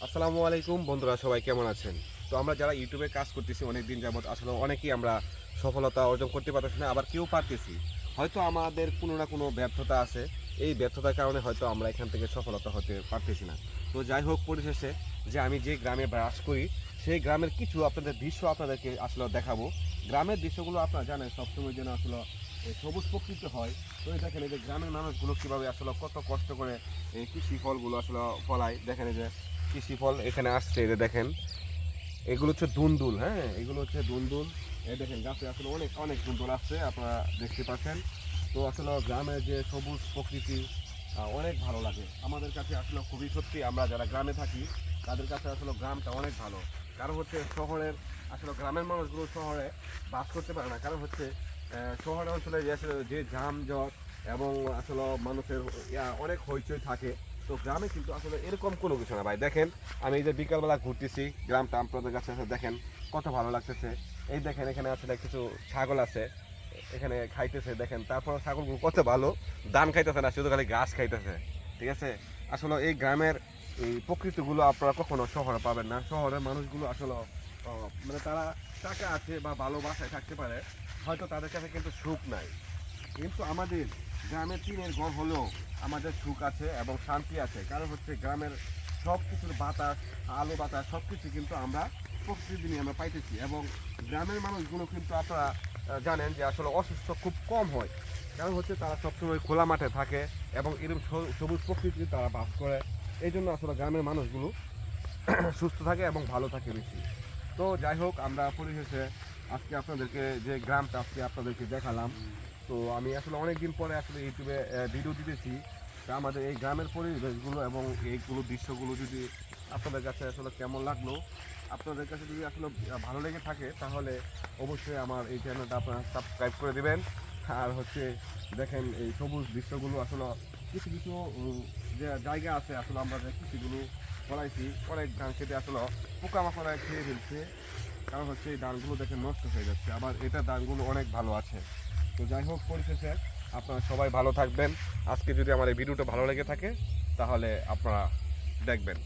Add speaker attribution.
Speaker 1: আসসালামু আলাইকুম বন্ধুরা, সবাই কেমন আছেন? তো আমরা যারা ইউটিউবে কাজ করতেছি অনেক দিন যাবত, আসলে অনেকেই আমরা সফলতা অর্জন করতে পারতেছি না, আবার কেউ পারতেছি। হয়তো আমাদের কোনো না কোনো ব্যর্থতা আছে, এই ব্যর্থতার কারণে হয়তো আমরা এখান থেকে সফলতা হতে পারতেছি না। তো যাই হোক, পরিশেষে যে আমি যে গ্রামে বাস করি সেই গ্রামের কিছু আপনাদের দৃশ্য আপনাদেরকে আসলে দেখাবো। গ্রামের দৃশ্যগুলো আপনারা জানেন সবসময় যেন আসলে সবুজ প্রকৃতি হয়। তো এই দেখেন, এই যে গ্রামের মানুষগুলো কীভাবে আসলে কত কষ্ট করে এই কৃষি ফলগুলো আসলে ফলায়। দেখেন এই যে কৃষি ফল এখানে আসছে, এই যে দেখেন এগুলো হচ্ছে দুন্দুল। হ্যাঁ, এগুলো হচ্ছে দুন্দুল। এই দেখেন গাছে আসলে অনেক অনেক দুন্দুল আসছে, আপনারা দেখতে পাচ্ছেন। তো আসলে গ্রামের যে সবুজ প্রকৃতি অনেক ভালো লাগে আমাদের কাছে। আসলে খুবই সত্যি, আমরা যারা গ্রামে থাকি তাদের কাছে আসলে গ্রামটা অনেক ভালো। কারণ হচ্ছে শহরের, আসলে গ্রামের মানুষগুলো শহরে বাস করতে পারে না। কারণ হচ্ছে শহরে অঞ্চলে যে আসলে যে যানজট এবং আসলে মানুষের অনেক হইচই থাকে। তো গ্রামে কিন্তু আসলে এরকম কোনো কিছু না ভাই। দেখেন আমি এই যে বিকালবেলা ঘুরতেছি গ্রামটা আপনাদের কাছে, দেখেন কত ভালো লাগতেছে। এই দেখেন এখানে আসলে কিছু ছাগল আছে, এখানে খাইতেছে। দেখেন তারপর ছাগলগুলো কত ভালো, ধান খাইতেছে না, শুধু খালি ঘাস খাইতেছে। ঠিক আছে, আসলে এই গ্রামের এই প্রকৃতিগুলো আপনারা কখনো শহরে পাবেন না। শহরের মানুষগুলো আসলে মানে তারা টাকা আছে বা ভালোবাসায় থাকতে পারে, হয়তো তাদের কাছে কিন্তু সুখ নাই। কিন্তু আমাদের গ্রামের টিনের ঘর হলেও আমাদের সুখ আছে এবং শান্তি আছে। কারণ হচ্ছে গ্রামের সব কিছুর বাতাস, আলো বাতাস সব কিছু কিন্তু আমরা প্রতিদিনই আমরা পাইতেছি। এবং গ্রামের মানুষগুলো কিন্তু আপনারা জানেন যে আসলে অসুস্থ খুব কম হয়। কারণ হচ্ছে তারা সবসময় খোলা মাঠে থাকে এবং এরকম সবুজ প্রকৃতি তারা বাস করে। এই জন্য আসলে গ্রামের মানুষগুলো সুস্থ থাকে এবং ভালো থাকে বেশি। তো যাই হোক, আমরা পরিশেষে আজকে আপনাদেরকে যে গ্রামটা আজকে আপনাদেরকে দেখালাম। তো আমি আসলে অনেক দিন পরে আসলে ইউটিউবে ভিডিও দিতেছি। তা আমাদের এই গ্রামের পরিবেশগুলো এবং এইগুলো দৃশ্যগুলো যদি আপনাদের কাছে আসলে কেমন লাগলো, আপনাদের কাছে যদি আসলে ভালো লেগে থাকে তাহলে অবশ্যই আমার এই চ্যানেলটা আপনারা সাবস্ক্রাইব করে দেবেন। আর হচ্ছে দেখেন এই সবুজ দৃশ্যগুলো আসলে কিছু কিছু যে জায়গা আছে আসলে আমরা যে কৃষিগুলো করাইছি, অনেক ধান খেতে আসলে পোকামাকড়ায় খেয়ে ফেলছে। কারণ হচ্ছে এই ধানগুলো দেখে নষ্ট হয়ে যাচ্ছে, আবার এটা ধানগুলো অনেক ভালো আছে। তো যাই হোক, পরিশেষে আপনারা সবাই ভালো থাকবেন। আজকে যদি আমার এই ভিডিওটা ভালো লেগে থাকে তাহলে আপনারা দেখবেন।